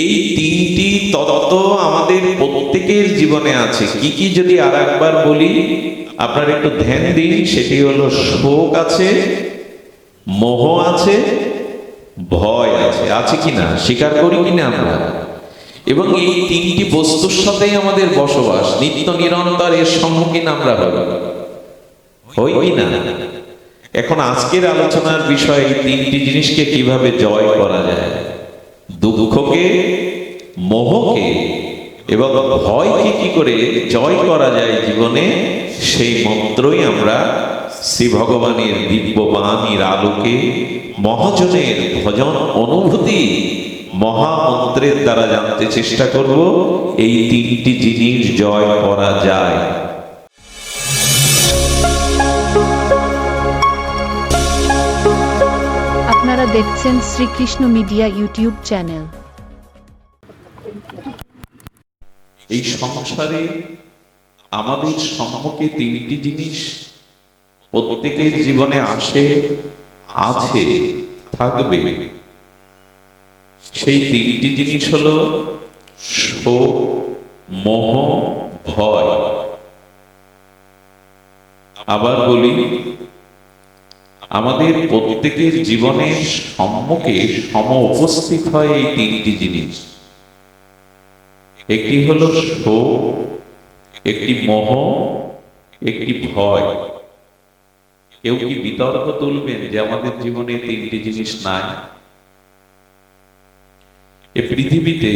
এই তিনটি তত্ত্ব আমাদের প্রত্যেকের জীবনে আছে। কি কি যদি আর একবার বলি, আপনারা একটু ধ্যান দিন। সেটি হলো শোক আছে, মোহ আছে, ভয় আছে। আছে কিনা, স্বীকার করি কিনা আমরা? এবং এই তিনটি বস্তুর সাথেই আমাদের বসবাস, নিত্য নিরন্তর এর সম্মুখীন আমরা হই কিনা। এখন আজকের আলোচনার বিষয় এই তিনটি জিনিসকে কিভাবে জয় করা যায়, দুঃখকে, মোহকে এবং ভয়কে কি করে জয় করা যায় জীবনে, সেই মন্ত্রই আমরা শ্রী ভগবানের দিব্য বাণীর আলোকে মহাজনের ভজন অনুভূতি মহামন্ত্রের দ্বারা জানতে চেষ্টা করব এই তিনটি জিনিস জয় করা যায়। আপনারা দেখছেন শ্রীকৃষ্ণ মিডিয়া ইউটিউব চ্যানেল। এই সংসারে আমাদের সম্মুখে তিনটি জিনিস প্রত্যেকের জীবনে আসে, আছে, থাকবে। সেই তিনটি জিনিস হলো শোক, মোহ, ভয়। আবার বলি, আমাদের প্রত্যেকের জীবনের সম্মুখে সম উপস্থিত হয় এই তিনটি জিনিস। একটি হলো শোক, একটি মোহ, একটি ভয়। কেউ কি বিতর্ক তুলবেন যে আমাদের জীবনে তিনটি জিনিস নাই? এ পৃথিবীতে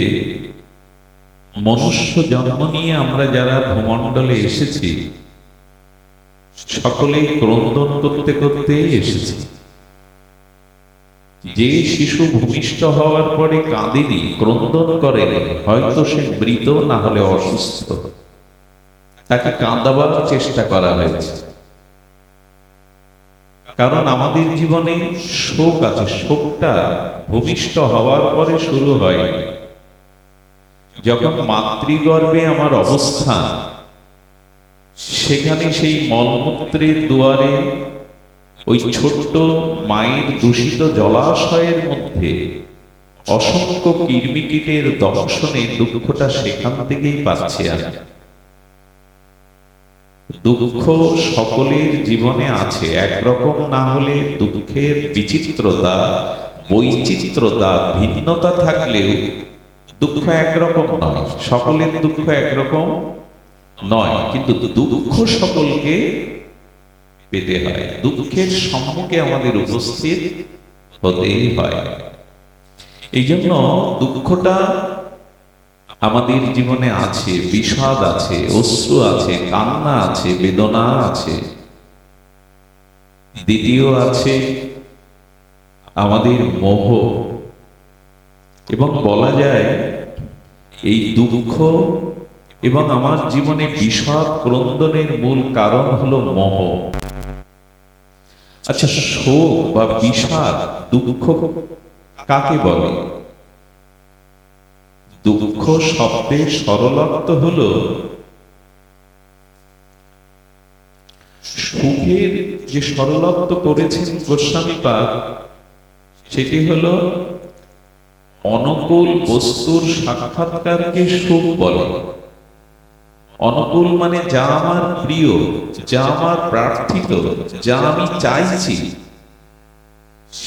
মনুষ্য জন্ম নিয়ে আমরা যারা ভূমণ্ডলে এসেছি, সকলেই ক্রন্দন করতে করতে এসেছি। যে শিশু ভূমিষ্ঠ হওয়ার পরে কাঁদেনি, ক্রন্দন করে, হয়তো সে মৃত, না হলে অসুস্থ। তাকে কাঁদাবার চেষ্টা করা হয়েছে, কারণ আমাদের জীবনে শোক আছে। শোকটা ভূমিষ্ঠ হওয়ার পরে শুরু হয় যখন মাতৃগর্ভে আমার অবস্থান, সেখানে সেই মলমূত্রের দুয়ারে ওই ছোট্ট মায়ের দূষিত জলাশয়ের মধ্যে অসংখ্য কীটকীটের দংশনে দুঃখটা সেখান থেকেই পাচ্ছি আমি। দুঃখ সকলের জীবনে আছে, একরকম না হলে দুঃখের বিচিত্রতা, বৈচিত্রতা, ভিন্নতা থাকলেও দুঃখ একরকম নয়। সকলের দুঃখ একরকম নয়, কিন্তু দুঃখ সকলকে পেতে হয়। দুঃখের সম্মুখে আমাদের উপস্থিত হতেই হয়। এই জন্য দুঃখটা আমাদের জীবনে আছে, বিষাদ আছে, অশ্রু আছে, কান্না আছে, বেদনা আছে। দ্বিতীয় আছে আমাদের মোহ। এবং বলা যায় এই দুঃখ এবং আমার জীবনে বিষাদ ক্রন্দনের মূল কারণ হলো মোহ। আচ্ছা, শোক বা বিষাদ, দুঃখ কাকে বলে? দুঃখ শব্দের সরলার্থ হলো সুখের যে সরলার্থ করেছেন গোস্বামীপাদ, সেটি হলো অনুকূল বস্তুর সাক্ষাৎকারকে সুখ বলে। অনুকূল মানে যা আমার প্রিয়, যা আমার প্রার্থিত, যা আমি চাইছি,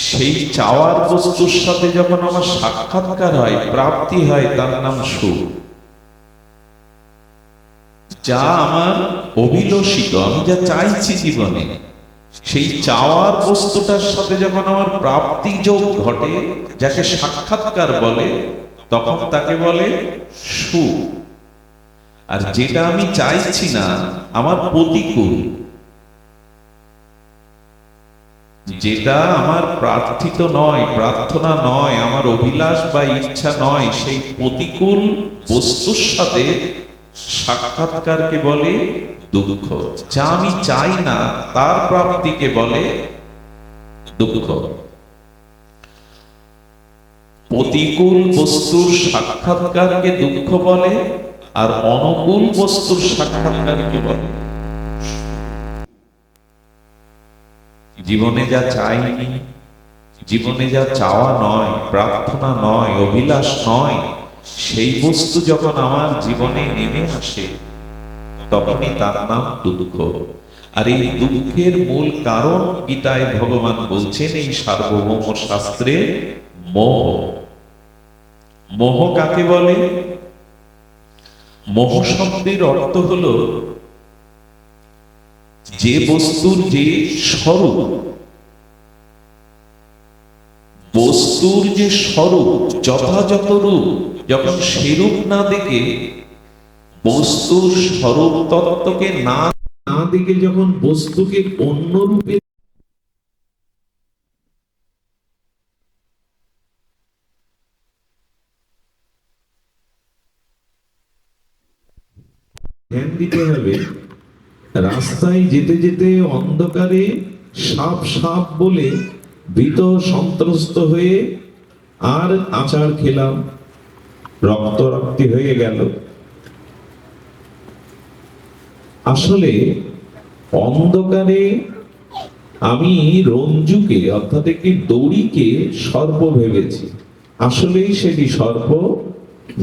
সেই চাওয়ার বস্তুর সাথে যখন আমার সাক্ষাৎকার হয়, প্রাপ্তি হয়, তার নাম সুখ। যা আমার অভিলষিত, আমি যা চাইছি জীবনে, সেই চাওয়ার বস্তুটার সাথে যখন আমার প্রাপ্তি যোগ ঘটে, যাকে সাক্ষাৎকার বলে, তখন তাকে বলে সুখ। আর যেটা আমি চাইছি না, আমার প্রতিকূল, যেটা আমার প্রার্থিত নয়, প্রার্থনা নয়, আমার অভিলাষ বা ইচ্ছা নয়, সেই প্রতিকূল বস্তুর সাথে সাক্ষাৎকারকে বলে দুঃখ। যা আমি চাই না, তার প্রাপ্তিকে বলে দুঃখ। প্রতিকূল বস্তুর সাক্ষাৎকারকে দুঃখ বলে, আর অনুকূল বস্তুর সাক্ষাৎকারকে বলে। জীবনে যা চাইনি, জীবনে যা চাওয়া নয়, প্রার্থনা নয়, অভিলাষ নয়, সেই বস্তু যখন আমার জীবনে নেমে আসে তখনই তার নাম দুঃখ। আর এই দুঃখের মূল কারণ গীতায় ভগবান বলছেন এই সার্বভৌম শাস্ত্রে মোহ। মোহ কাকে বলে? মোহ শব্দের অর্থ হলো যে বস্তুর যে স্বরূপ, বস্তুর যে স্বরূপ যথাযথ রূপ যখন সেরূপ না দেখে, বস্তুর স্বরূপ তত্ত্বকে না দেখে যখন বস্তুকে অন্য রূপে ধ্যান দিতে হবে। রাস্তায় যেতে যেতে অন্ধকারে সাপ সাপ বলে ভীত সন্ত্রস্ত হয়ে আর আচার খেলাম, রক্তারক্তি হয়ে গেল। আসলে অন্ধকারে আমি রঞ্জুকে অর্থাৎ একটি দড়িকে সর্প ভেবেছি, আসলেই সেটি সর্প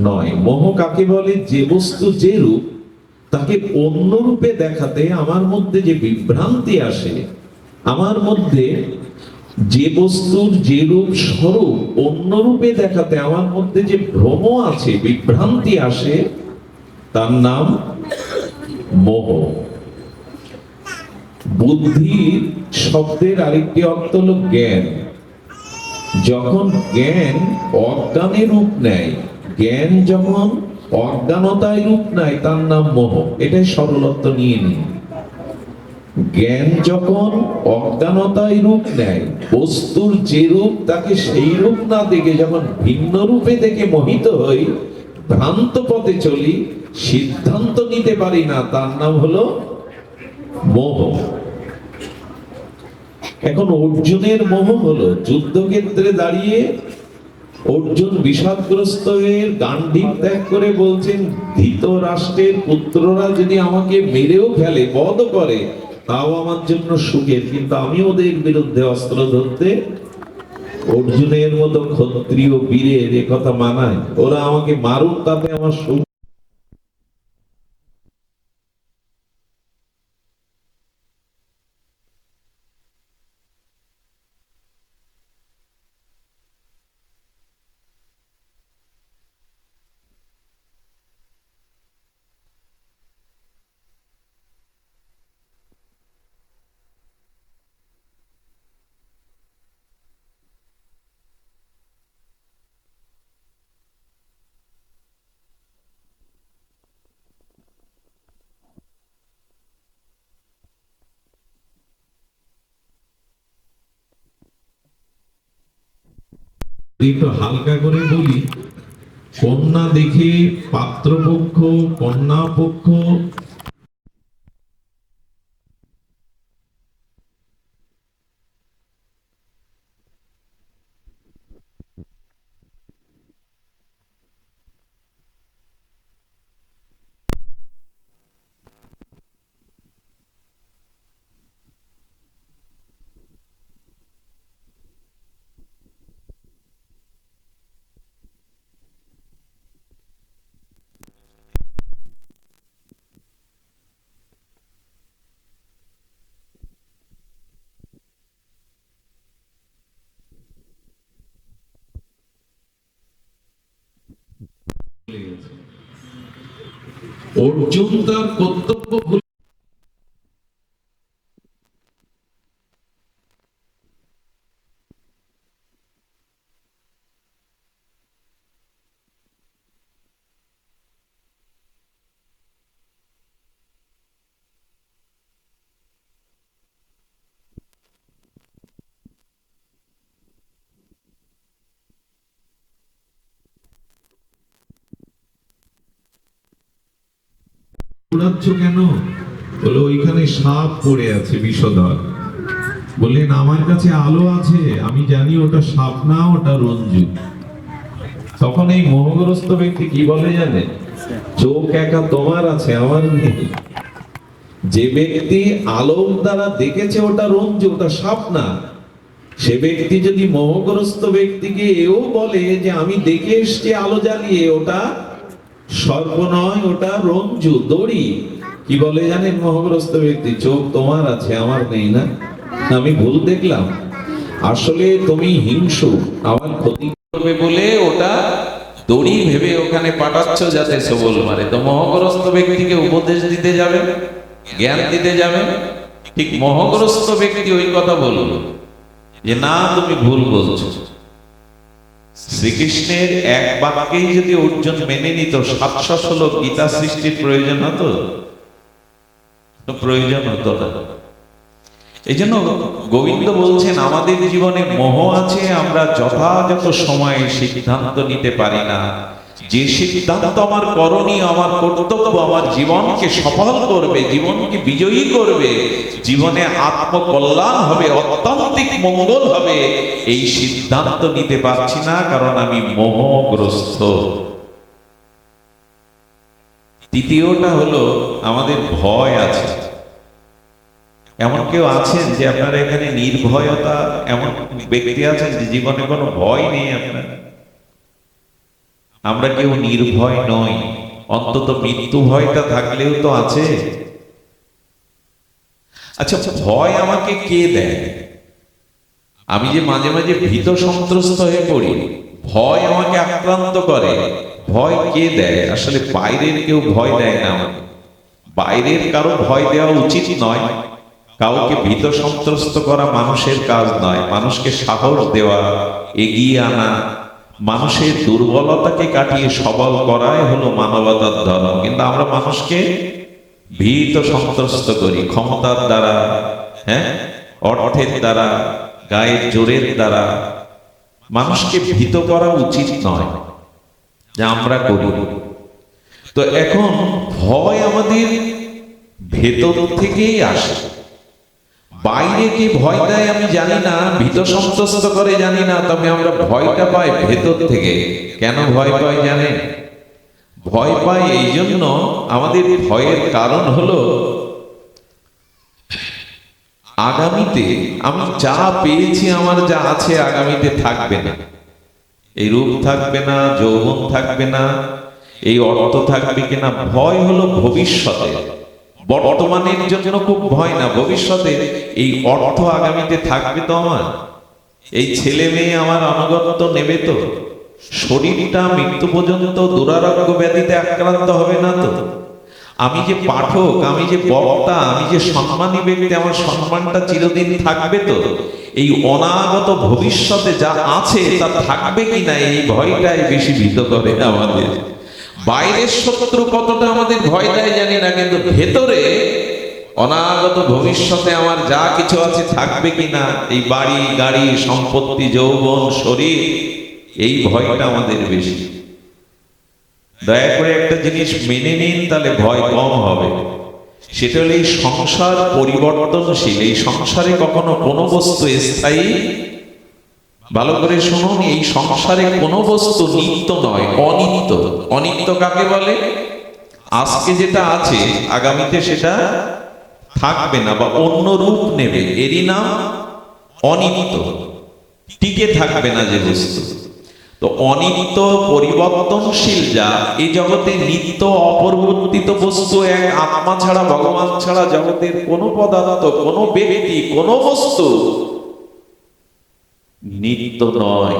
নয়। মোহ কাকে বলে? যে বস্তু যে রূপ তাকে অন্য রূপে দেখাতে আমার মধ্যে যে বিভ্রান্তি আসে, আমার মধ্যে যে বস্তুর যে রূপ স্বরূপ অন্য রূপে দেখাতে আমার মধ্যে যে ভ্রম আছে, বিভ্রান্তি আসে, তার নাম মোহ। বুদ্ধির শব্দের আরেকটি অর্থ হলো জ্ঞান। যখন জ্ঞান অজ্ঞানের রূপ নেয়, জ্ঞান যখন অজ্ঞানতায় রূপ নেয় তার নাম মোহ। এটাই সরলত্ব নিয়ে নিন। জ্ঞান যখন অজ্ঞানতায় রূপ নেয়, বস্তুর যে রূপ তাকে সেই রূপ না দেখে যখন ভিন্ন রূপে দেখে মোহিত হই, ভ্রান্ত পথে চলি, সিদ্ধান্ত নিতে পারি না, তার নাম হলো মোহ। এখন অর্জুনের মোহ হলো যুদ্ধক্ষেত্রে দাঁড়িয়ে অর্জুন বিষাদগ্রস্ত হয়ে গান্ডীব ত্যাগ করে বলছেন, ধৃতরাষ্ট্রের পুত্ররা যদি আমাকে মেরেও ফেলে, বধ করে, তাও আমার জন্য সুখের, কিন্তু আমি ওদের বিরুদ্ধে অস্ত্র ধরতে অর্জুনের মতো ক্ষত্রিয় বীরের এ কথা মানায়, ওরা আমাকে মারুক তাতে আমার সুখ। একটু হালকা করে বলি, কন্যা দেখে পাত্রপক্ষ কন্যা পক্ষ অর্জুন তার কর্তব্য ভুলে দৌড়াচ্ছ কেন? বলে ওইখানে সাপ পড়ে আছে বিষধর। বললেন আমার কাছে আলো আছে, আমি জানি ওটা সাপ না, ওটা রঞ্জু। তখন এই মোহগ্রস্ত ব্যক্তি কি বলে জানে? চোখ একা তোমার আছে, আমার নেই। যে ব্যক্তি আলোর দ্বারা দেখেছে ওটা রঞ্জু, ওটা সাপ না, সে ব্যক্তি যদি মোহগ্রস্ত ব্যক্তিকে এও বলে যে আমি দেখে এসছি আলো জ্বালিয়ে, ওটা সর্প নয়, ওটা রঞ্জু, দড়ি। কি বলে জানেন মোহগ্রস্ত ব্যক্তি? চোখ তোমার আছে, আমার নেই না, আমি ভুল দেখলাম, আসলে তুমি হিংসু, আমার ক্ষতি করবে বলে ওটা দড়ি ভেবে ওখানে পাঠাচ্ছ যাতে সবল মারে। তো মোহগ্রস্ত ব্যক্তিকে উপদেশ দিতে যাবেন, জ্ঞান দিতে যাবেন, ঠিক মোহগ্রস্ত ব্যক্তি ওই কথা বলল যে না তুমি ভুল বলছো। শ্রীকৃষ্ণের এক বাক্যেই যদি অর্জুন মেনে নিত, 700 শ্লোক গীতা সৃষ্টির প্রয়োজন হতো? প্রয়োজন হতো না। এই জন্য গোবিন্দ বলছেন আমাদের জীবনে মোহ আছে, আমরা যথাযথ সময়ে সিদ্ধান্ত নিতে পারি না। যে সিদ্ধান্ত আমার করণীয়, আমার কর্তব্য, আমার জীবনকে সফল করবে, জীবনকে বিজয়ী করবে, জীবনে আত্মকল্যাণ হবে, অত্যন্তিক মঙ্গল হবে, এই সিদ্ধান্ত নিতে পারছি না, কারণ আমি মোহগ্রস্ত। তৃতীয়টা হলো আমাদের ভয় আছে। এমন কেউ আছেন যে আপনারা এখানে নির্ভয়তা, এমন ব্যক্তি আছেন যে জীবনে কোনো ভয় নেই আপনার? আমরা কেউ নির্ভয় নই, অন্তত মৃত্যু ভয়টা থাকলেও তো আছে। আচ্ছা, ভয় আমাকে কে দেয়? আমি যে মাঝে মাঝে ভীত সন্ত্রস্ত হয়ে পড়ি, ভয় আমাকে আক্রান্ত করে, ভয় কে দেয়? আসলে বাইরের কেউ ভয় দেয় না আমাকে, বাইরের কারো ভয় দেওয়া উচিত নয়, কাউকে ভীত সন্ত্রস্ত করা মানুষের কাজ নয়। মানুষকে সাহস দেওয়া, এগিয়ে আনা, মানুষের দুর্বলতাকে কাটিয়ে সবল করাই হলো মানবতার ধর্ম। কিন্তু আমরা মানুষকে ভীত সন্ত্রস্ত করি ক্ষমতার দ্বারা, অর্থের দ্বারা, গায়ের জোরের দ্বারা। মানুষকে ভীত করা উচিত নয়, যা আমরা করি। তো এখন ভয় আমাদের ভেতর থেকেই আসে। বাইরে কি ভয় দেয় আমি জানি না, ভীত সন্ত্রস্ত করে জানি না, তবে আমরা ভয়টা পাই ভেতর থেকে। কেন ভয় পাই জানেন? ভয় পাই এই জন্য, আমাদের ভয়ের কারণ হলো আগামীতে আমি যা পেয়েছি, আমার যা আছে, আগামীতে থাকবে না। এই রূপ থাকবে না, যৌবন থাকবে না, এই অর্থ থাকবে কিনা। ভয় হলো ভবিষ্যতে, বর্তমানের জন্য খুব ভয় না, ভবিষ্যতে এই অর্থ আগামীতে থাকবে তো, আমার এই ছেলে মেয়ে আমার আনুগত্য নেবে তো, শরীরটা মৃত্যু পর্যন্ত দুরারোগ্য ব্যাধিতে আক্রান্ত হবে না তো, আমি যে পাঠক, আমি যে বক্তা, আমি যে সম্মানী ব্যক্তি, আমার সম্মানটা চিরদিন থাকবে তো, এই অনাগত ভবিষ্যতে যা আছে তা থাকবে কিনা, এই ভয়টাই বেশি ভীত করে আমাদের। বাইরের শত্রু কতটা আমাদের ভয় দেয় জানি না, কিন্তু ভেতরে অনাগত ভবিষ্যতে আমার যা কিছু আছে থাকবে কিনা, এই বাড়ি গাড়ি সম্পত্তি যৌবন শরীর, এই ভয়টা আমাদের বেশি। দয়া করে একটা জিনিস মেনে নিন, তাহলে ভয় কম হবে। সেটা হলো এই সংসার পরিবর্তনশীল, এই সংসারে কখনো কোনো বস্তু স্থায়ী। ভালো করে শুনুন, এই সংসারে কোনো বস্তু নিত্য নয়, অনিত্য। অনিত্য কাকে বলে? আজকে যেটা আছে আগামীতে সেটা থাকবে না বা অন্য রূপ নেবে, এরই নাম অনিত্য। টিকে থাকবে না যে বস্তু। তো অনিত্য পরিবর্তনশীল যা, এই জগতে নিত্য অপরিবর্তিত বস্তু এক আত্মা ছাড়া, ভগবান ছাড়া জগতের কোনো পদার্থ, কোনো ব্যক্তি, কোনো বস্তু নিত্য নয়,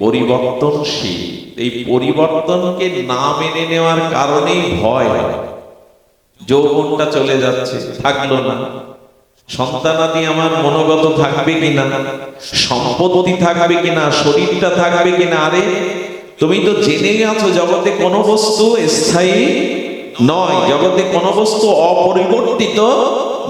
পরিবর্তনশীল। এই পরিবর্তনকে না মেনে নেওয়ার কারণেই ভয় হয়। যৌবনটা চলে যাচ্ছে, থাকলো না, সন্তানাদি আমার মনোগত থাকবে কিনা, সম্পত্তি থাকবে কিনা, শরীরটা থাকবে কিনা। আরে তুমি তো জেনেই আছো জগতে কোনো বস্তু স্থায়ী নয়, জগতে কোনো বস্তু অপরিবর্তিত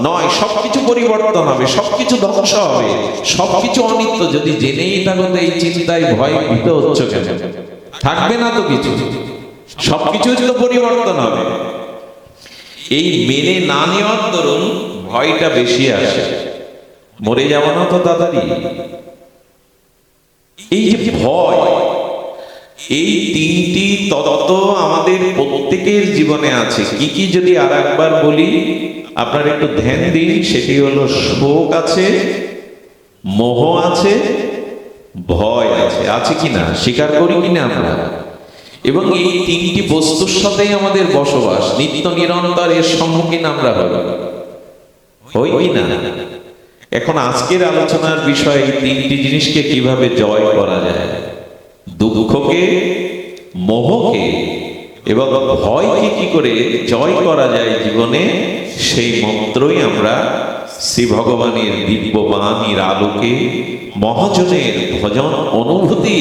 নয়, সবকিছু পরিবর্তন হবে, সবকিছু ধ্বংস হবে, সবকিছু অনিত্য। যদি জেনেই থাকো এই চিন্তায় ভয় ভীত হচ্ছ কেন? থাকবে না তো কিছু, সবকিছু তো পরিবর্তন হবে। এই মেনে না নেওয়ার দরুন ভয়টা বেশি আসে। মরে যাবো না তো তাড়াতাড়ি, এই যে ভয়, এই তিনটি তত্ত্ব আমাদের প্রত্যেকের জীবনে আছে। কি কি যদি আর একবার বলি, আপনারা একটু ধ্যান দিন। সেটি হলো শোক আছে, মোহ আছে, ভয় আছে, আছে কিনা, স্বীকার করি কিনা আমরা? এবং এই তিনটি বস্তুর সাথেই আমাদের বসবাস, নিত্য নিরন্তর এর সম্মুখীন আমরা হই কিনা? এখন আজকের আলোচনার বিষয় এই তিনটি জিনিসকে কিভাবে জয় করা যায়, দুঃখকে, মোহকে এবং ভয়কে কি করে জয় করা যায় জীবনে, সেই মন্ত্রই আমরা শ্রী ভগবানের দিব্যবাণীর আলোকে মহাজনের ভজন অনুভূতি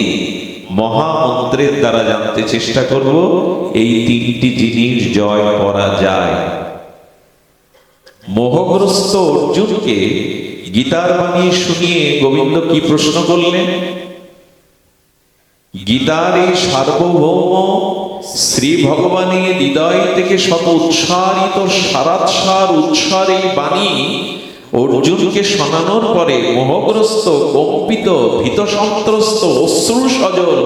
মহামন্ত্রের দ্বারা জানতে চেষ্টা করব। এই তিনটি জিনিস জয় করা যায়। মোহগ্রস্ত অর্জুনকে গীতার বাণী শুনিয়ে গোবিন্দ কি প্রশ্ন করলেন? গীতার এই সার্বভৌম শ্রী ভগবানের হৃদয় থেকে শত উচ্চারিত সারাৎসার উচ্চার এই বাণী অর্জুনকে শোনানোর পরে মোহগ্রস্ত, কম্পিত, ভীত সন্ত্রস্ত, অশ্রু সজল,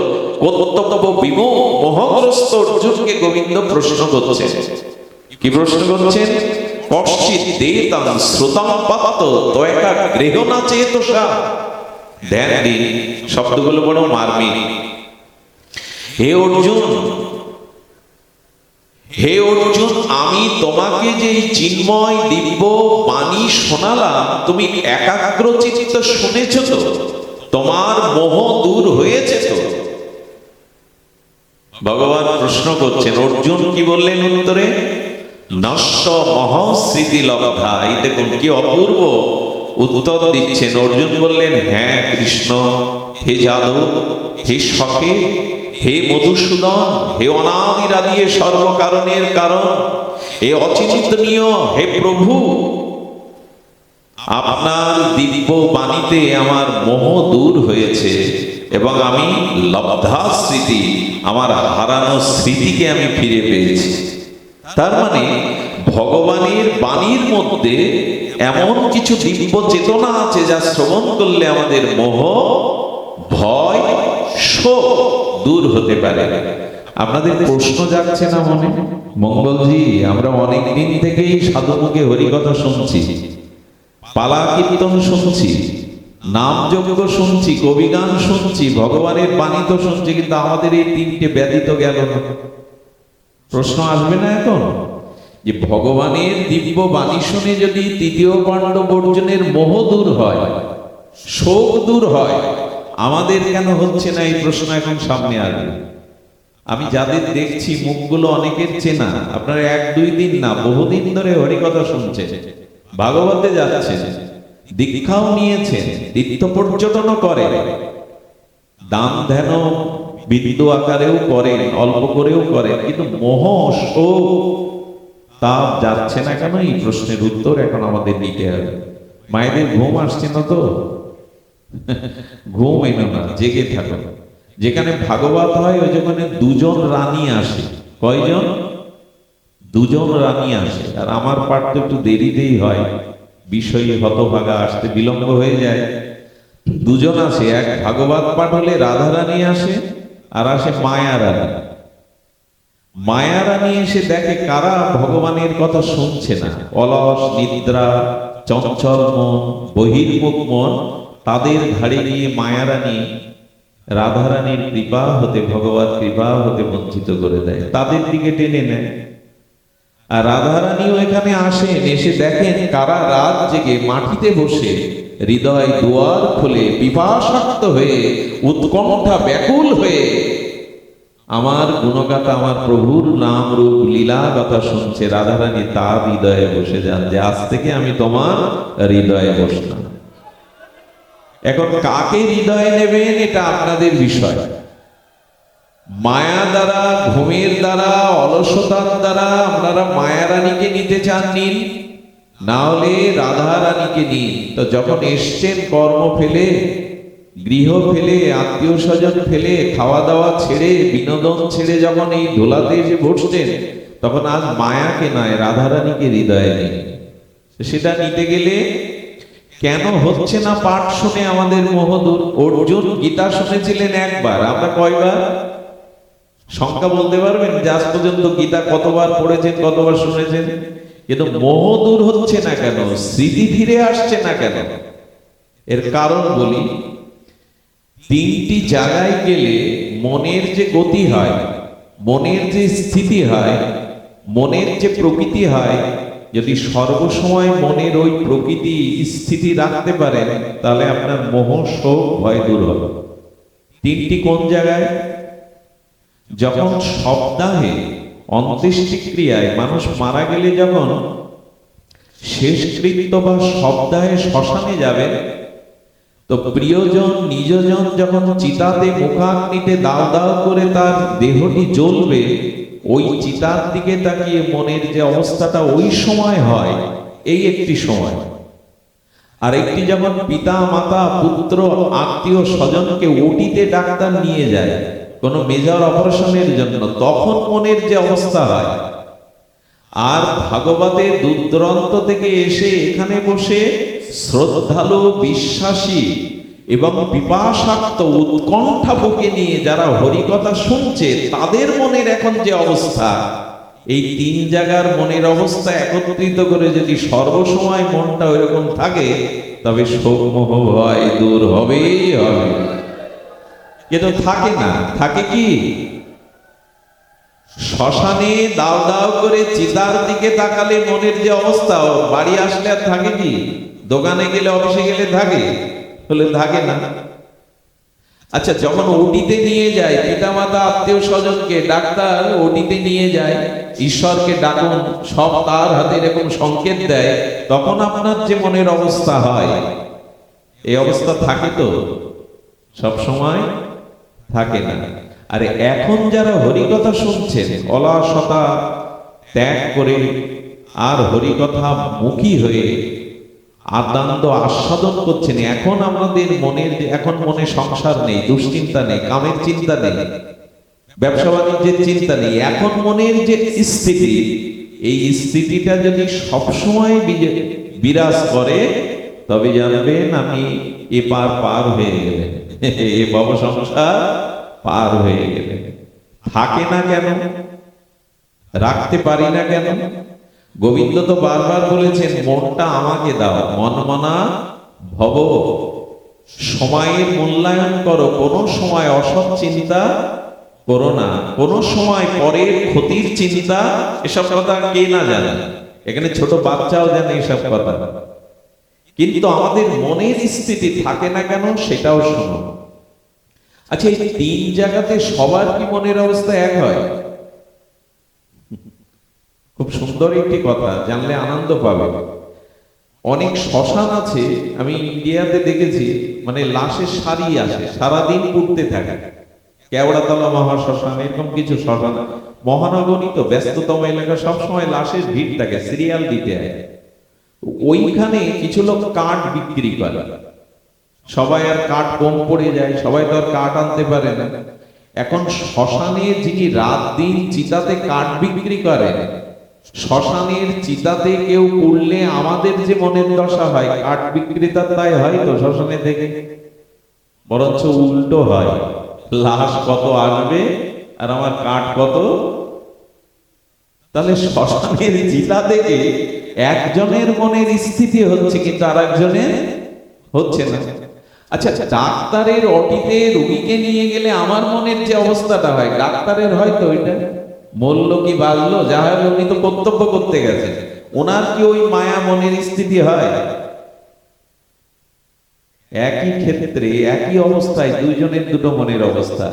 কর্তব্য বিমুখ মোহগ্রস্ত অর্জুনকে গোবিন্দ প্রশ্ন করছে। কি প্রশ্ন করছেন? কশ্চিৎ দেতাং শ্রোতাং পাত্ত তয়কা গৃহণা চেতসা। ধ্যান দিন, শব্দগুলো বড় মার্মিক। হে অর্জুন, হে অর্জুন, আমি তোমাকে যে চিন্ময় দিব্য বাণী শোনালাম, তুমি একাগ্র চিত্ত শুনেছ তো? তোমার মোহ দূর হয়েছে তো? ভগবান প্রশ্ন করছেন। অর্জুন কি বললেন উত্তরে? নষ্ট মহস্মৃতি লব্ধা। এই দেখুন কি অপূর্ব উত্তর দিচ্ছেন। অর্জুন বললেন, হ্যাঁ কৃষ্ণ, হে যাদব, হে সখে, হে মধুসূদন, হে অনাদিরাদি সর্বকারণের কারণ, হে অচিন্তনীয়, হে প্রভু, আপনার দিব্য বাণীতে আমার মোহ দূর হয়েছে এবং আমি লব্ধা স্মৃতি, আমার হারানো স্মৃতিকে আমি ফিরে পেয়েছি। তার মানে ভগবানের বাণীর মধ্যে এমন কিছু দিব্য চেতনা আছে যা শ্রবণ করলে আমাদের মোহ, ভয়, শোক দূর হতে পারে। আপনাদের প্রশ্ন যাচ্ছে না মনে? মঙ্গলজি, আমরা অনেক দিন থেকেই সাধুমুখে হরিকথা শুনছি, পালা কীর্তন শুনছি, নাম যজ্ঞ শুনছি, কবিগান শুনছি, ভগবানের বাণী তো শুনছি, কিন্তু আমাদের এই তিনটে ব্যতীত গেল না। প্রশ্ন আসবে না এখন যে ভগবানের দিব্য বাণী শুনে যদি তৃতীয় পাণ্ডব অর্জুনের মোহ দূর হয়, শোক দূর হয়, আমাদের কেন হচ্ছে না? এই প্রশ্ন এখন সামনে আসবে। আমি যাদের দেখছি মুখগুলো অনেকের চেনা, আপনারা এক দুই দিন না, বহুদিন ধরে হরিকথা শুনছেন, ভাগবতে যাচ্ছেন, দীক্ষাও নিয়েছেন, তীর্থ পর্যটনও করেন, দান ধ্যান বিন্দু আকারেও করেন, অল্প করেও করেন, কিন্তু মোহ, শোক, তাপ যাচ্ছে না কেন? এই প্রশ্নের উত্তর এখন আমাদের দিতে হবে। মায়েদের ঘুম আসছে না তো? ঘুম এনো না, জেগে থাকো। যেখানে ভাগবত হয় ওই যেখানে দুজন রানী আসে। কয়জন? দুজন রানী আসে। আর আমার পাঠ তো একটু দেরিতেই হয়, বিষয়ী হতভাগা, আসতে বিলম্ব হয়ে যায়। দুজন আসে, এক ভাগবত পাঠ হলে রাধা রানী আসে, আর আসে মায়া রানী। মায়া রানী এসে দেখে কারা ভগবানের কথা শুনছে না, অলস নিদ্রা, চঞ্চল মন, বহির্মুখ মন, তাদের ঘাড়ে নিয়ে মায়া রানী রাধারানীর কৃপা হতে, ভগবত কৃপা হতে বঞ্চিত করে দেয়, তাদের দিকে টেনে নেয়। আর রাধারানীও এখানে আসেন, এসে দেখেন কারা রাত জেগে মাটিতে বসে হৃদয় দুয়ার খুলে পিপাসাক্ত হয়ে, উৎকণ্ঠা ব্যাকুল হয়ে আমার গুণগাথা, আমার প্রভুর নাম রূপ লীলা কথা শুনছে। রাধারানী তার হৃদয়ে বসে যান যে আজ থেকে আমি তোমার হৃদয়ে বসলাম। এখন কাকে হৃদয়ে নেবেন এটা আপনাদের বিষয়। মায়া দ্বারা, ঘুমের দ্বারা, অলসতার দ্বারা আপনারা মায়া রানীকে নিতে চান, নিন, না হলে রাধা রানীকে নিন। তো যখন এসছেন কর্ম ফেলে, গৃহ ফেলে, আত্মীয় স্বজন ফেলে, খাওয়া দাওয়া ছেড়ে, বিনোদন ছেড়ে যখন এই ধুলাতে এসে বসছেন, তখন আজ মায়াকে নয় রাধা রানীকে হৃদয়ে নিন। সেটা নিতে গেলে কেন হচ্ছে না পাঠ শুনে আমাদের মোহদূর? অর্জুন গীতা শুনেছিলেন একবার, আমরা কয়বার? সংখ্যা বলতে পারবেন যে আজ পর্যন্ত গীতা কতবার পড়েছেন, কতবার শুনেছেন? কিন্তু মোহ দূর হচ্ছে না কেন? স্মৃতি ফিরে আসছে না কেন? এর কারণ বলি, তিনটি জায়গায় গেলে মনের যে গতি হয়, মনের যে স্থিতি হয়, মনের যে প্রকৃতি হয়, যদি সর্বসময় মনের ওই প্রকৃতি স্থিতি রাখতে পারেন তাহলে আপনার মোহ শোক ভয় দূর হবে। তিনটি কোন জায়গায়? যখন সপ্তাহে অন্ত্যেষ্টিক্রিয়ায় মানুষ মারা গেলে যখন শেষকৃত্য বা সপ্তাহে শ্মশানে যাবেন, তো প্রিয়জন নিজজন যখন চিতাতে মুখাগ্নিতে দাও দাও করে তার দেহটি জ্বলবে, ওই চিতার দিকে তাকিয়ে মনের যে অবস্থাটা ওই সময় হয়, এই একটি সময়। আর একটি যখন পিতা মাতা পুত্র আত্মীয় স্বজনকে ওটিতে ডাক্তার নিয়ে যায় কোন মেজর অপারেশনের জন্য, তখন মনের যে অবস্থা হয়। আর ভাগবতের দূরদূরান্ত থেকে এসে এখানে বসে শ্রদ্ধালু বিশ্বাসী এবং পিপাসাক্ত উৎকণ্ঠা বুকে নিয়ে যারা হরিকথা শুনছে, তাদের মনের এখন যে অবস্থা, এই তিন জায়গার মনের অবস্থা একত্রিত করে যদি সর্বসময় মনটা ওইরকম থাকে, তবে শোক মোহ ভয় দূর হবেই হবে। কিন্তু থাকে না। থাকে কি? শ্মশানে দাও দাও করে চিতার দিকে তাকালে মনের যে অবস্থা, বাড়ি আসলে আর থাকে কি? দোকানে গেলে অফিসে গেলে থাকে? বলে থাকে না। আচ্ছা, যখন ওটিতে নিয়ে যায় পিতামাতা আত্মীয় স্বজনকে, ডাক্তার ওটিতে নিয়ে যায়, ঈশ্বরকে ডাকুন, সব তার হাতে এরকম সংকেত দেয়, তখন আপনার যে মনের অবস্থা হয়, এই অবস্থা থাকে তো? সব সময় থাকে না। আরে এখন যারা হরিকথা শুনছেন, অলসতা ত্যাগ করে আর হরিকথা মুখী হয়ে আনন্দ আস্বাদন করছেন, এখন আমাদের মনের, এখন মনে সংসার নেই, দুশ্চিন্তা নেই, কামের চিন্তা নেই, ব্যবসা বাণিজ্যের চিন্তা নেই, এখন মনের যে স্থিতি, এই স্থিতিটা যদি সবসময় বিরাজ করে, তবে জানবেন আমি এপার পার হয়ে গেলেন, এ ভব সংসার পার হয়ে গেলেন। থাকে না কেন? রাখতে পারি না কেন? গোবিন্দ তো বারবার বলেছেন, মনটা আমাকে দাও, মনমনা ভব। সময়ের মূল্যায়ন করো, কোন সময় অসৎ চিন্তা করো না, কোন সময় পরের ক্ষতির চিন্তা। এসব কথা কে না জানে? এখানে ছোট বাচ্চাও জানে এসব কথা। কিন্তু আমাদের মনের স্থিতি থাকে না কেন, সেটাও শোনো। আচ্ছা, এই তিন জায়গাতে সবার কি মনের অবস্থা এক হয়? খুব সুন্দর একটি কথা, জানলে আনন্দ পাবে। অনেক শ্মশান আছে, আমি ইন্ডিয়াতে দেখেছি, মানে লাশের সারি আসে, সারাদিন পুড়তে থাকে। কেওড়াতলা মহাশ্মশান, এরকম কিছু শ্মশান, মহানগরী তো ব্যস্ততম এলাকা, সবসময় লাশের ভিড় থাকে, সিরিয়াল দিতে হয়। ওইখানে কিছু লোক কাঠ বিক্রি করে। সবাই আর কাঠ কম পড়ে যায়, সবাই তো আর কাঠ আনতে পারে না। এখন শ্মশানে যিনি রাত দিন চিতাতে কাঠ বিক্রি করেন, শ্মশানের চিতাতে কেউ পড়লে আমাদের যে মনের দশা হয়, কাঠ বিক্রেতার তাই হয় তো শ্মশানে থেকে? বরঞ্চ উল্টো হয়, লাশ কত আসবে আর আমার কাঠ কত। তাহলে শ্মশানের চিতা থেকে একজনের মনের স্থিতি হচ্ছে, কিন্তু আর একজনের হচ্ছে না। আচ্ছা, ডাক্তারের অটিতে রোগীকে নিয়ে গেলে আমার মনের যে অবস্থাটা হয়, ডাক্তারের হয়তো ওইটা মরল কি বাঁচলো, যা হয়, উনি তো কর্তব্য করতে গেছে, ওনার কি ওই মায়া মনের স্থিতি হয়? একই ক্ষেত্রে একই অবস্থায় দুইজনের দুটো মনের অবস্থা।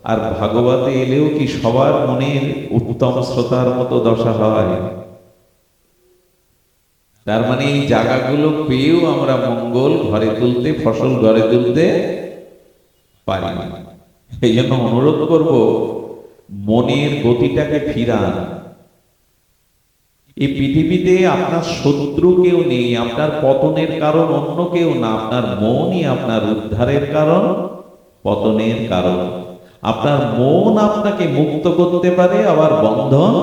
আর ভাগবতে এলেও কি সবার মনের উত্তম শ্রোতার মতো দশা হয়? তার মানে এই জায়গাগুলো পেয়েও আমরা মঙ্গল ঘরে তুলতে, ফসল ঘরে তুলতে পারি না। এই জন্য অনুরোধ করব, মনের গতিটাকে ফিরান। এই পৃথিবীতে আপনার শত্রু কেউ নেই, আপনার পতনের কারণ অন্য কেউ না, আপনার মনই আপনার উদ্ধারের কারণ, পতনের কারণ। আপনার মন আপনাকে মুক্ত করতে পারে, আবার বন্ধন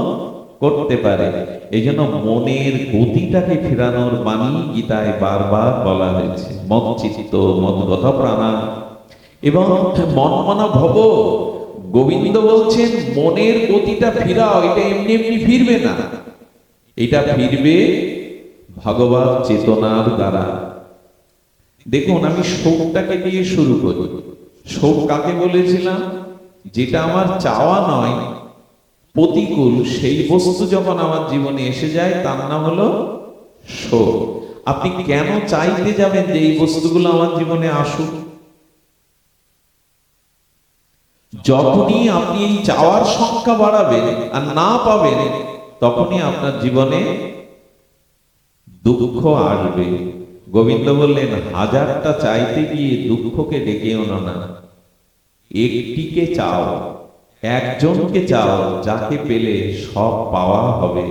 করতে পারে। এই জন্য মনের গতিটাকে ফেরানোর বাণী গীতায় বারবার বলা হয়েছে, মদ চিত্ত মদগত প্রাণা এবং মনমনা ভব। গোবিন্দ বলছেন মনের গতিটা ফিরাও, এটা এমনি এমনি ফিরবে না, এটা ফিরবে ভগবত চেতনার দ্বারা। দেখুন, আমি শোকটাকে দিয়ে শুরু করি। শোক কাকে বলেছিলাম? যেটা আমার চাওয়া নয়, প্রতিকূল সেই বস্তু যখন আমার জীবনে এসে যায় তার নাম হলো শোক। আপনি কেন চাইতে যাবেন যে এই বস্তুগুলো আমার জীবনে আসুক? যখনই আপনি এই চাওয়ার সংখ্যা বাড়াবেন আর না পাবেন, তখনই আপনার জীবনে দুঃখ আসবে। গোবিন্দ বললেন, হাজারটা চাইতে গিয়ে দুঃখকে ডেকে আনো না, একটিকে চাও, একজনকে চাও, যাকে পেলে সব পাওয়া হবে।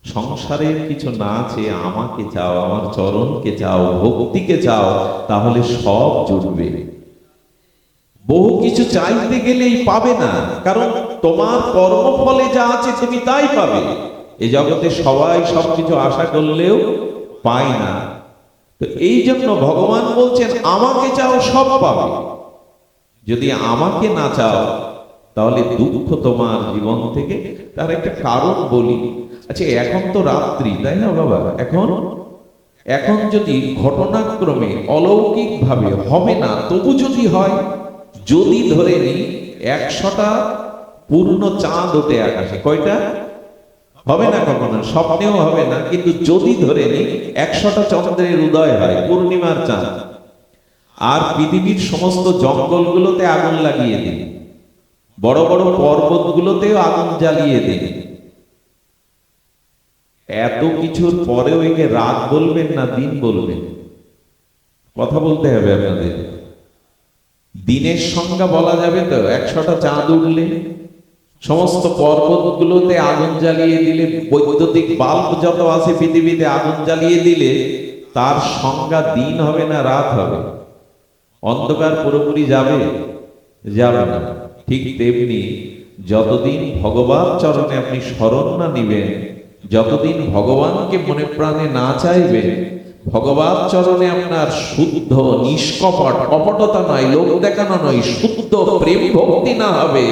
সংসারের কিছু না চেয়ে আমাকে চাও, আমার চরণকে চাও, ভক্তিকে চাও, তাহলে সব জুটবে। বহু কিছু চাইতে গেলেই পাবে না, কারণ তোমার কর্মফলে যা আছে তুমি তাই পাবে। এই জগতে সবাই সবকিছু আশা করলেও পায় না। তো এই জন্য ভগবান বলছেন, আমাকে চাও, সব পাবে। যদি আমাকে না চাও, তাহলে দুঃখ তোমার জীবন থেকে। তার একটা কারণ বলি। আচ্ছা, এখন তো রাত্রি, তাই না বাবা? এখন যদি ঘটনাক্রমে অলৌকিক ভাবে হবে না, তবু যদি হয়, যদি ধরে নি 100টা পূর্ণ চাঁদ ওঠে আকাশে, কয়টা হবে না? কখনো স্বপ্নেও হবে না। কিন্তু যদি ধরে নি 100টা চন্দ্রের উদয় হয়, পূর্ণিমার চাঁদ, আর পৃথিবীর সমস্ত জঙ্গলগুলোতে আগুন লাগিয়ে দিন, বড় বড় পর্বতগুলোতেও আগুন জ্বালিয়ে দিন, এত কিছুর পরেও একে রাত বলবেন না দিন বলবেন? কথা বলতে হবে আপনাদের। দিনের সংজ্ঞা বলা যাবে তো? 100টা চাঁদ উঠলে, সমস্ত পর্বতগুলোতে আগুন জ্বালিয়ে দিলে, বৈদ্যুতিক বাল্ব যত আছে পৃথিবীতে আগুন জ্বালিয়ে দিলে, তার সংজ্ঞা দিন হবে না রাত হবে? অন্ধকার পুরোপুরি যাবে? যাবে না। ঠিক তেমনি যতদিন ভগবান চরণে আপনি শরণ না নিবেন, যতদিন ভগবানকে মনে প্রাণে না চাইবেন, ভগবান চরণে আপনার শুদ্ধ নিষ্কপট, কপটতা নয়, লোক দেখানো নয়, শুদ্ধ প্রেম ভক্তি না হবে,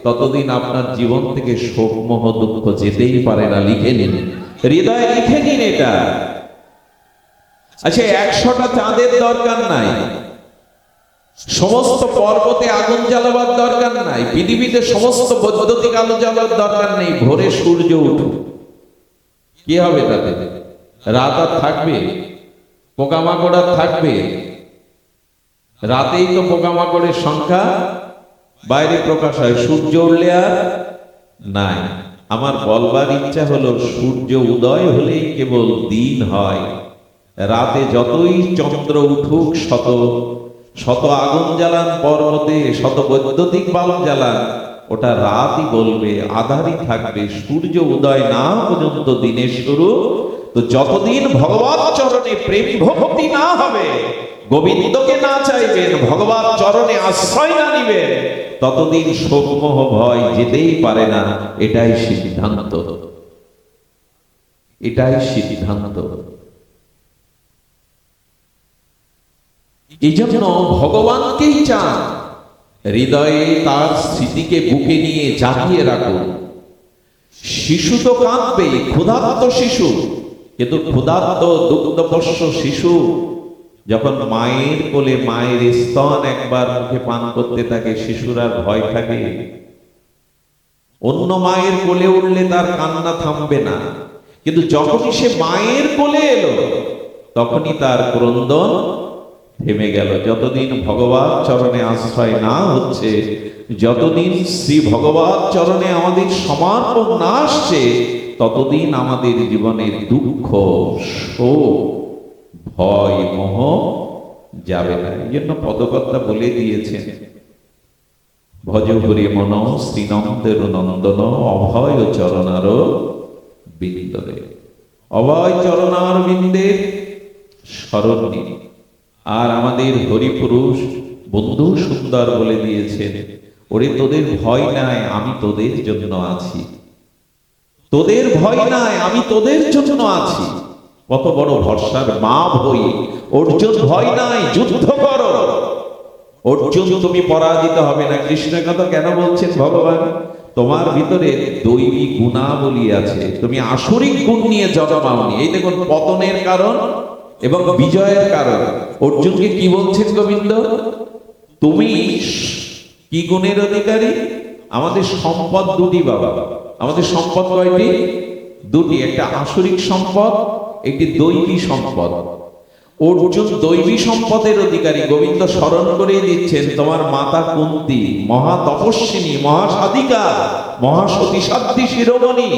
ততদিন আপনার জীবন থেকে শোক মোহ দুঃখ যেতেই পারে না। লিখে নিন, হৃদয়ে লিখে নিন এটা। আচ্ছা, 100টা চাঁদের দরকার নাই, সমস্ত পর্বতে আগুন জ্বালাবার দরকার নাই, পৃথিবীতে সমস্ত বৈদ্যুতিক আলো জ্বালাবার দরকার নেই। ভোরে সূর্য উঠুক, কি হবে তাতে? রাত আর থাকবে? পোকামাকড় আর থাকবে? রাতেই তো পোকামাকড়ের সংখ্যা বাইরে প্রকাশ হয়, সূর্য উঠলে আর নাই। আমার বলবার ইচ্ছা হলো, সূর্য উদয় হলেই কেবল দিন হয়। রাতে যতই চন্দ্র উঠুক, শত শত আগুন জ্বালান পর্বতে, শত বৈদ্যুতিক বাল্ব জ্বালান, ওটা রাতই বলবে, আধারই থাকবে। সূর্য উদয় না পর্যন্ত দিনের শুরু। তো যতদিন ভগবান চরণে প্রেম ভক্তি না হবে, গোবিন্দকে না চাইবেন, ভগবান চরণে আশ্রয় না নিবেন, ততদিন শোক মোহ ভয় যেতেই পারে না। এটাই সিদ্ধান্ত, এটাই সিদ্ধান্ত। এই জন্য ভগবানকেই চান, হৃদয়ে তার স্মৃতিকে বুকে নিয়ে জাগিয়ে রাখুন। শিশু তো কাঁদবে, ক্ষুধার্ত শিশু, কিন্তু ক্ষুধার্ত দুগ্ধপোষ্য শিশু যখন মায়ের কোলে মায়ের স্তন একবার মুখে পান করতে থাকে, শিশুর আর ভয় থাকে? অন্য মায়ের কোলে উঠলে তার কান্না থামবে না, কিন্তু যখনই সে মায়ের কোলে এলো, তখনই তার ক্রন্দন থেমে গেল। যতদিন ভগবান চরণে আশ্রয় না হচ্ছে, যতদিন শ্রী ভগবান চরণে আমাদের সমর্পণ না আসছে, ততদিন আমাদের জীবনের দুঃখ, শোক, ভয়, মোহ যাবে না। এই জন্য পদকর্তা বলে দিয়েছেন, ভজ হরি মন শ্রীনন্দের নন্দন অভয় চরণার বিন্দরে। অভয় চরণার বিন্দের শরণ নিন। আর আমাদের হরিপুরুষ বন্ধু সুন্দর বলে দিয়েছেন, ওরে তোদের ভয় নাই, আমি তোদের জন্য আছি। তোদের ভয় নাই, আমি তোদের জন্য আছি। কত বড় ভরসার মা ভই। অর্জুন ভয় নাই, যুদ্ধ করো। অর্জুন তুমি পরাজিত হবে না। কৃষ্ণের কথা কেন বলছেন ভগবান? তোমার ভিতরে দৈবী গুণাবলী আছে, তুমি আসরিক গুণ নিয়ে জন্মাওনি। এই দেখুন, পতনের কারণ এবং বিজয়ের কারণ। অর্জুনকে কি বলছেন গোবিন্দ? তুমি কি গুণের অধিকারী? আমাদের সম্পদ দুটি বাবা। আমাদের সম্পদ কয়টি? দুটি। একটা আসরিক সম্পদ, একটি দৈবী সম্পদ। অর্জুন দৈবী সম্পদের অধিকারী। গোবিন্দ স্মরণ করে দিচ্ছেন, তোমার মাতা কুন্তী মহা তপস্বিনী, মহাসাধিকা, মহাসতী সাধ্বী শিরোমণি।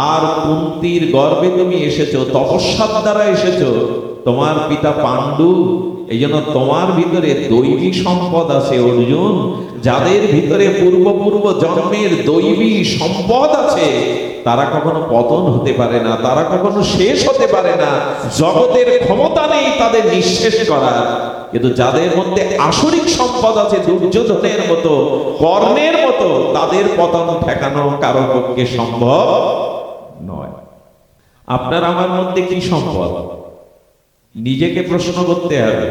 আর কুন্তীর গর্ভে তুমি এসেছো, তপস্যার দ্বারা এসেছো। তোমার পিতা পাণ্ডু, এই জন্য তোমার ভিতরে দৈবী সম্পদ আছে অর্জুন। যাদের ভিতরে পূর্ব জন্মের দৈবী সম্পদ আছে তারা কখনো পতন হতে পারে না, তারা কখনো শেষ হতে পারে না। জগতের ক্ষমতা নেই তাদের নিঃশেষ করার। কিন্তু যাদের মধ্যে আসরিক সম্পদ আছে, দুর্যোধনের মতো, কর্ণের মতো, তাদের পতন ঠেকানো কারো পক্ষে সম্ভব নয়। আপনার আমার মধ্যে কি সম্পদ? নিজেকে প্রশ্ন করতে হবে।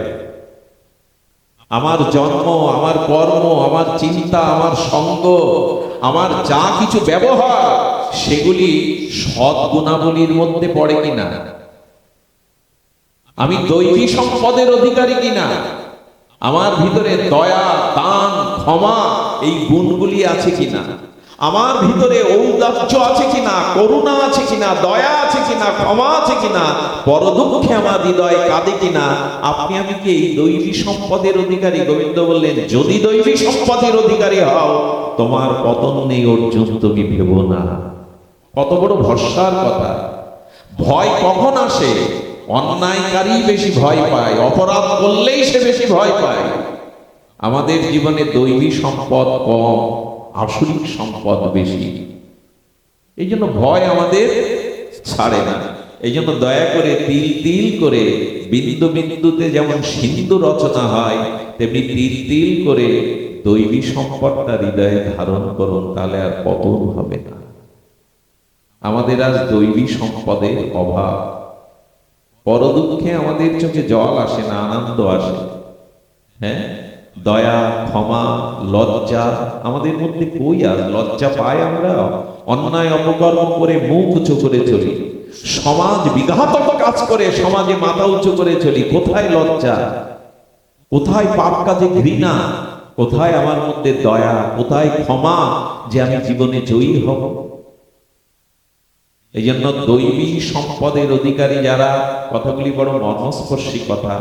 আমার জন্ম, আমার কর্ম, আমার চিন্তা, আমার সঙ্গ, আমার যা কিছু ব্যবহার, সেগুলি সৎ গুণাবলীর মধ্যে পড়ে কিনা? আমি দৈবী সম্পদের অধিকারী কিনা? আমার ভিতরে দয়া, দান, ক্ষমা এই গুণগুলি আছে কিনা? আমার ভিতরে ঔদার্য আছে কিনা, করুণা আছে কিনা, দয়া আছে কিনা, ক্ষমা আছে কিনা, পরদুঃখে আমার হৃদয় কাঁদে কিনা? আপনি আমি কি এই দৈবী সম্পদের অধিকারী? গোবিন্দ বললেন, যদি দৈবী সম্পদের অধিকারী হও, তোমার পতন নেই অর্জুন, তুমি ভেবো না। কত বড় ভরসার কথা! ভয় কখন আসে? অন্যায়কারী বেশি ভয় পায়, অপরাধ করলেই সে বেশি ভয় পায়। আমাদের জীবনে দৈবী সম্পদ কম, আসরিক সম্পদ বেশি। এই জন্য ভয় আমাদের ছাড়ে না। এই জন্য দয়া করে তিল তিল করে, বিন্দু বিন্দুতে যেমন সিন্ধু রচনা হয়, তেমনি তিল তিল করে দৈবী সম্পদটা হৃদয়ে ধারণ করুন, তাহলে আর পতন হবে না। আমাদের আজ দৈবী সম্পদের অভাব। পরদুঃখে আমাদের চোখে জল আসে না, আনন্দ আসে। হ্যাঁ, দয়া, ক্ষমা, লজ্জা আমাদের মধ্যে কই? আর লজ্জা পাই আমরা? অন্যায় অপকর্ম করে মুখ উঁচু করে চলি, সমাজ বিঘাতক কাজ করে সমাজে মাথা উঁচু করে চলি। কোথায় লজ্জা? কোথায় পাপ কাজে ঘৃণা? কোথায় আমার মধ্যে দয়া? কোথায় ক্ষমা, যে আমি জীবনে জয়ী হব? এই জন্য দৈবী সম্পদের অধিকারী যারা, কথাগুলি বড় মর্মস্পর্শী কথা,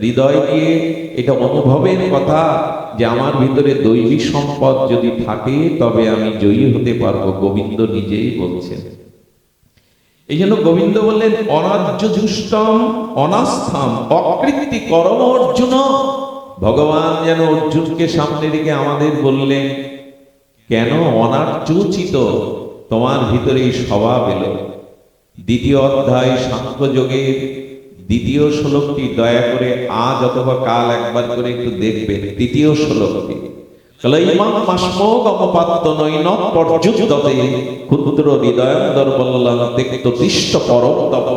হৃদয় দিয়ে এটা অনুভবের কথা, যে আমার ভিতরে দৈবী সম্পদ যদি থাকে তবে আমি জয়ী হতে পারবো। গোবিন্দ নিজেই বলছেন। এই জন্য গোবিন্দ বললেন, অনার্য জুষ্টম অনাস্থাম অকৃতি করম অর্জুন। ভগবান যেন অর্জুনকে সামনে রেখে আমাদের বললেন, কেন অনার্যোচিত তোমার ভিতরে এই স্বভাব এলো? দ্বিতীয় অধ্যায় সাংখ্যযোগের দ্বিতীয় শ্লোকটি দয়া করে আজ অথবা কাল একবার করে একটু দেখবেন। দ্বিতীয় শ্লোকটি, ক্লৈমাং মাসমোগমপাত্ত নৈনত পর্যুদ্যতে ক্ষুদ্র হৃদয়ং দর্বল্যং তেক্ততিষ্ঠ পরম তপ।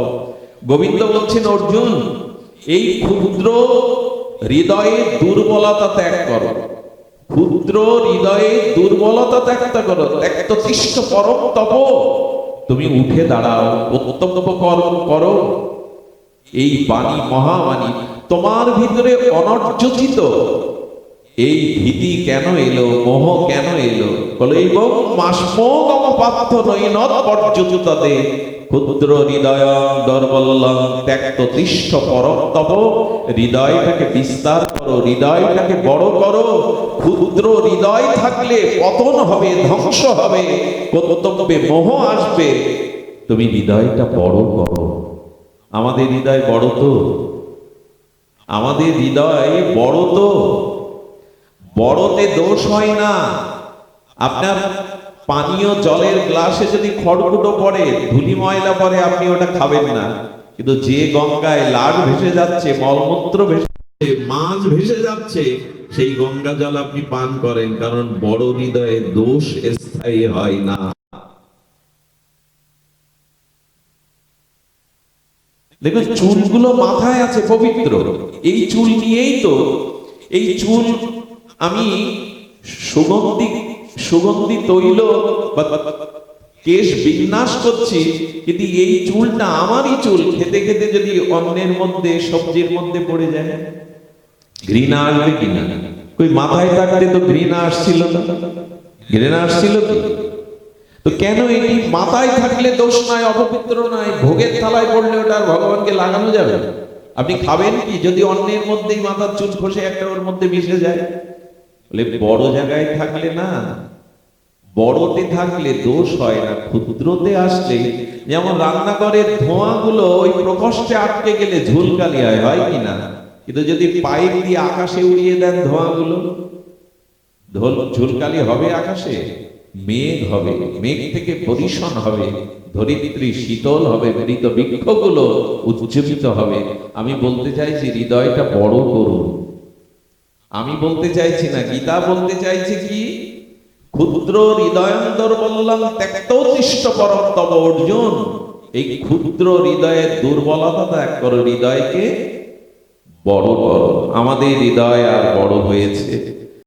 গোবিন্দ বলছেন, অর্জুন, এই ক্ষুদ্র হৃদয়ে দুর্বলতা ত্যাগ করো, ক্ষুদ্র হৃদয়ে দুর্বলতা ত্যাগ করো, তেক্ততিষ্ঠ পরম তপ। তুমি উঠে দাঁড়াও, কর্তব্য কর্ম করো। এই বাণী মহাবাণী তোমার ভিতরে অনর্যোচিত। এই ভীতি কেন এলো? মোহ কেন এলো? কলৈবং মাসমোগমপাত্ত নৈনত পর্যুততে ক্ষুদ্র হৃদয়ং দর্বল্যং ত্যক্ততিষ্ঠ পরম তপ। হৃদয়টাকে বিস্তার করো, হৃদয়টাকে বড় করো। ক্ষুদ্র হৃদয় থাকলে পতন হবে, ধ্বংস হবে, কর্তব্যে মোহ আসবে। তুমি হৃদয়টা বড় করো। আমাদের হৃদয় বড় তো? আমাদের হৃদয় বড় তো? বড়তে দোষ হয় না। আপনার পানীয় জলের গ্লাসে যদি খড়কুটো পড়ে, ধুলি ময়লা পড়ে, আপনি ওটা খাবেন না। কিন্তু যে গঙ্গায় লাট ভেসে যাচ্ছে, মলমূত্র ভেসে যাচ্ছে, মাছ ভেসে যাচ্ছে, সেই গঙ্গা জল আপনি পান করেন, কারণ বড় হৃদয়ে দোষ স্থায়ী হয় না। দেখুন, চুলগুলো মাথায় আছে পবিত্র, এই চুল নিয়েই তো, এই চুল আমি সুগন্ধি তৈল কেশ বিন্যাস করছি, কিন্তু এই চুলটা আমারই চুল, খেতে খেতে যদি অন্যের মধ্যে সবজির মধ্যে পড়ে যায়, ঘৃণা আসবে কিনা? কই মাথায় থাকতে তো ঘৃণা আসছিল না, ঘৃণা আসছিল কি? তো কেন এটি মাথায় থাকলে দোষ নয়, অপবিত্র নয়, ভোগের থালায় পড়লে ওটা আর ভগবানকে লাগানো যাবে? আপনি খাবেন কি যদি অন্যের মধ্যেই মাথার চুল খসে একটা ওর মধ্যে মিশে যায়? বলে বড় জায়গায় থাকলে না, বড়তে থাকলে দোষ হয় না, ক্ষুদ্রতে আসলে, যেমন রান্নাঘরের ধোঁয়াগুলো ওই প্রকোষ্ঠে আটকে গেলে ঝুলকালি হয়, হয় কিনা? কিন্তু যদি পাইপ দিয়ে আকাশে উড়িয়ে দেন ধোঁয়াগুলো, ঝুলকালি হবে আকাশে? মেঘ হবে, মেঘ থেকে পরিশন হবে, ধরিত্রী শীতল হবে, মৃত বৃক্ষগুলো উজ্জীবিত হবে। আমি বলতে চাইছি হৃদয়টা বড় করুন। আমি বলতে চাইছি না, গীতা বলতে চাইছে কি? ক্ষুদ্র হৃদয়ন্দর বললাম ত্যক্তোত্তিষ্ঠ পরম তব অর্জুন। এই ক্ষুদ্র হৃদয়ের দুর্বলতা ত্যাগ করো, হৃদয়কে বড় করো। আমাদের হৃদয় আর বড় হয়েছে।